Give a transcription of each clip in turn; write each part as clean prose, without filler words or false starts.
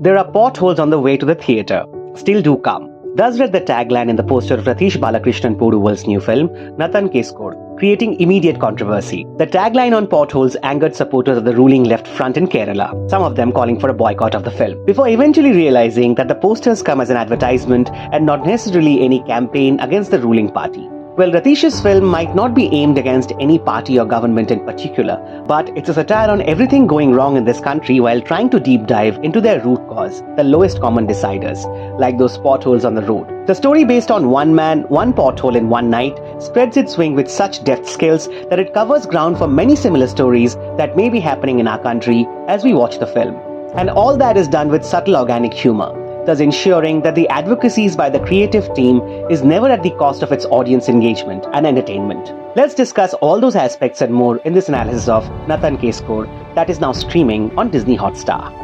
There are potholes on the way to the theatre. Still do come. Thus read the tagline in the poster of Ratheesh Balakrishnan Poduval's new film, Nna Thaan Case Kodu, creating immediate controversy. The tagline on potholes angered supporters of the ruling left front in Kerala, some of them calling for a boycott of the film, before eventually realizing that the posters come as an advertisement and not necessarily any campaign against the ruling party. Well, Ratheesh's film might not be aimed against any party or government in particular, but it's a satire on everything going wrong in this country while trying to deep dive into their root cause, the lowest common deciders, like those potholes on the road. The story, based on one man, one pothole in one night, spreads its wing with such depth skills that it covers ground for many similar stories that may be happening in our country as we watch the film. And all that is done with subtle organic humor, thus ensuring that the advocacies by the creative team is never at the cost of its audience engagement and entertainment. Let's discuss all those aspects and more in this analysis of Nna Thaan Case Kodu that is now streaming on Disney Hotstar.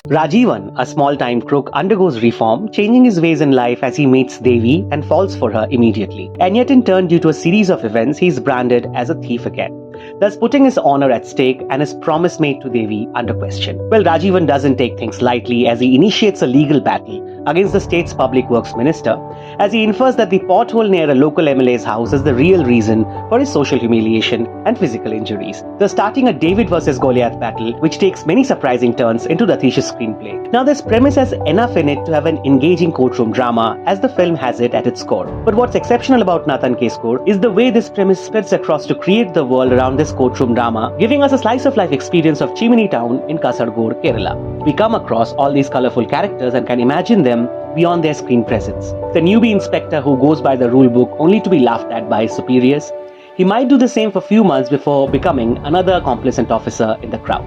Rajivan, a small-time crook, undergoes reform, changing his ways in life as he meets Devi and falls for her immediately. And yet in turn, due to a series of events, he is branded as a thief again, thus putting his honor at stake and his promise made to Devi under question. Well, Rajivan doesn't take things lightly as he initiates a legal battle against the state's public works minister, as he infers that the pothole near a local MLA's house is the real reason for his social humiliation and physical injuries, thus starting a David versus Goliath battle which takes many surprising turns into Ratheesh's screenplay. Now, this premise has enough in it to have an engaging courtroom drama as the film has it at its core. But what's exceptional about Nna Thaan Case Kodu is the way this premise spreads across to create the world around this courtroom drama, giving us a slice of life experience of Chimini town in Kasaragod, Kerala. We come across all these colorful characters and can imagine them beyond their screen presence. The newbie inspector who goes by the rule book only to be laughed at by his superiors, he might do the same for a few months before becoming another complacent officer in the crowd.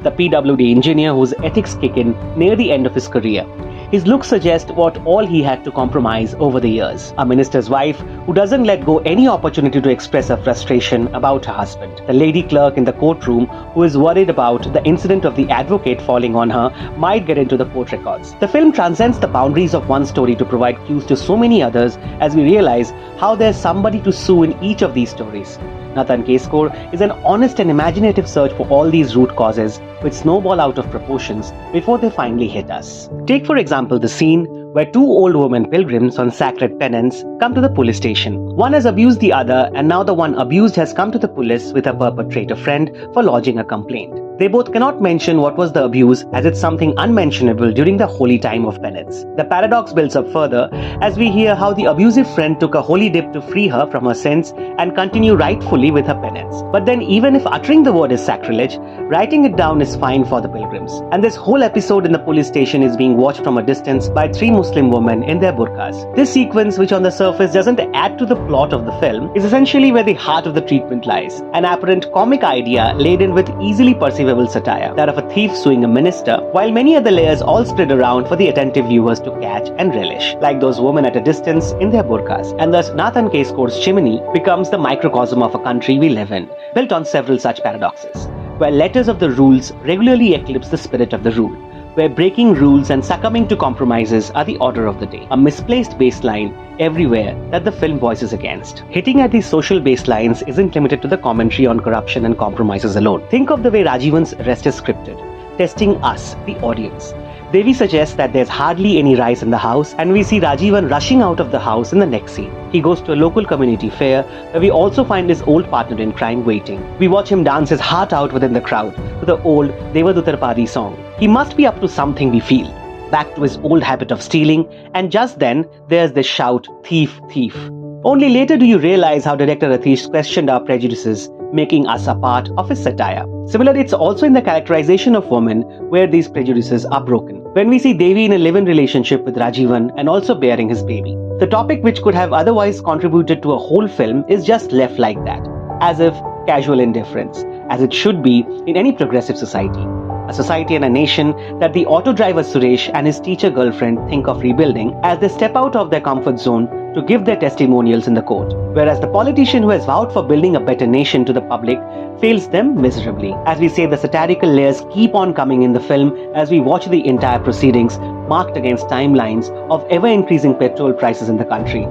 The PWD engineer whose ethics kick in near the end of his career. His looks suggest what all he had to compromise over the years. A minister's wife who doesn't let go any opportunity to express her frustration about her husband. The lady clerk in the courtroom who is worried about the incident of the advocate falling on her might get into the court records. The film transcends the boundaries of one story to provide cues to so many others as we realize how there's somebody to sue in each of these stories. Nna Thaan Case Kodu is an honest and imaginative search for all these root causes which snowball out of proportions before they finally hit us. Take for example the scene where two old women pilgrims on sacred penance come to the police station. One has abused the other, and now the one abused has come to the police with her perpetrator friend for lodging a complaint. They both cannot mention what was the abuse as it's something unmentionable during the holy time of penance. The paradox builds up further as we hear how the abusive friend took a holy dip to free her from her sins and continue rightfully with her penance. But then even if uttering the word is sacrilege, writing it down is fine for the pilgrims. And this whole episode in the police station is being watched from a distance by three Muslim women in their burqas. This sequence, which on the surface doesn't add to the plot of the film, is essentially where the heart of the treatment lies. An apparent comic idea laden with easily perceivable satire, that of a thief suing a minister, while many other layers all spread around for the attentive viewers to catch and relish, like those women at a distance in their burqas. And thus Nna Thaan Case Kodu's Chimini becomes the microcosm of a country we live in, built on several such paradoxes, where letters of the rules regularly eclipse the spirit of the rule, where breaking rules and succumbing to compromises are the order of the day, a misplaced baseline everywhere that the film voices against. Hitting at these social baselines isn't limited to the commentary on corruption and compromises alone. Think of the way Rajivan's arrest is scripted, testing us, the audience. Devi suggests that there's hardly any rice in the house, and we see Rajivan rushing out of the house in the next scene. He goes to a local community fair where we also find his old partner in crime waiting. We watch him dance his heart out within the crowd to the old Devadutarpadi song. He must be up to something, we feel, back to his old habit of stealing, and just then there's this shout, "Thief, thief." Only later do you realize how director Ratheesh questioned our prejudices, making us a part of his satire. Similarly, it's also in the characterization of women where these prejudices are broken. When we see Devi in a live-in relationship with Rajivan and also bearing his baby, the topic which could have otherwise contributed to a whole film is just left like that, as if casual indifference, as it should be in any progressive society. a society and a nation that the auto driver Suresh and his teacher girlfriend think of rebuilding as they step out of their comfort zone to give their testimonials in the court. Whereas the politician who has vowed for building a better nation to the public fails them miserably. As we say, the satirical layers keep on coming in the film as we watch the entire proceedings marked against timelines of ever-increasing petrol prices in the country.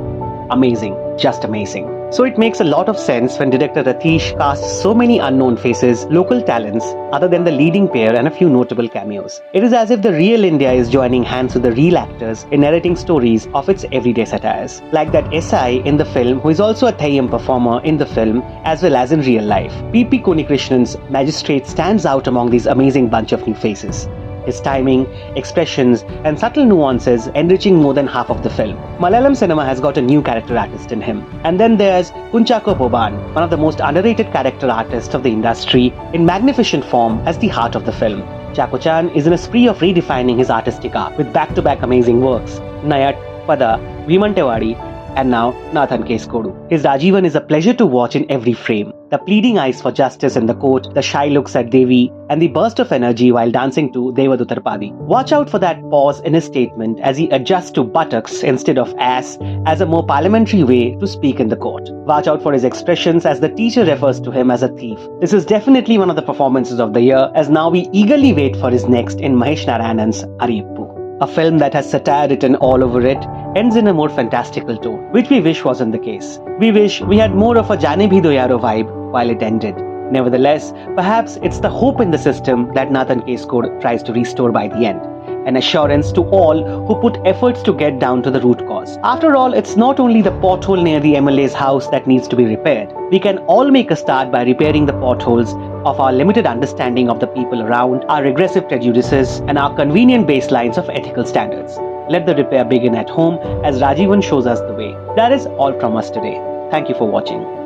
Amazing, just amazing. So it makes a lot of sense when director Ratheesh casts so many unknown faces, local talents, other than the leading pair and a few notable cameos. It is as if the real India is joining hands with the real actors in narrating stories of its everyday satires. Like that SI in the film, who is also a Theyyam performer in the film as well as in real life. P.P. Kunikrishnan's magistrate stands out among these amazing bunch of new faces. His timing, expressions, and subtle nuances enriching more than half of the film. Malayalam cinema has got a new character artist in him. And then there's Kunchacko Boban, one of the most underrated character artists of the industry, in magnificent form as the heart of the film. Chako-chan is in a spree of redefining his artistic art with back-to-back amazing works, Nayat, Pada, Vimantewadi, and now Nna Thaan Case Kodu. His Rajivan is a pleasure to watch in every frame. The pleading eyes for justice in the court, the shy looks at Devi, and the burst of energy while dancing to Devadutarpadi. Watch out for that pause in his statement as he adjusts to buttocks instead of ass as a more parliamentary way to speak in the court. Watch out for his expressions as the teacher refers to him as a thief. This is definitely one of the performances of the year, as now we eagerly wait for his next in Mahesh Narayanan's Ariyappu. A film that has satire written all over it ends in a more fantastical tone, which we wish wasn't the case. We wish we had more of a Jaane Bhi Do Yaro vibe while it ended. Nevertheless, perhaps it's the hope in the system that Nna Thaan Case Kodu tries to restore by the end. An assurance to all who put efforts to get down to the root cause. After all, it's not only the pothole near the MLA's house that needs to be repaired. We can all make a start by repairing the potholes of our limited understanding of the people around, our regressive prejudices, and our convenient baselines of ethical standards. Let the repair begin at home as Rajivan shows us the way. That is all from us today. Thank you for watching.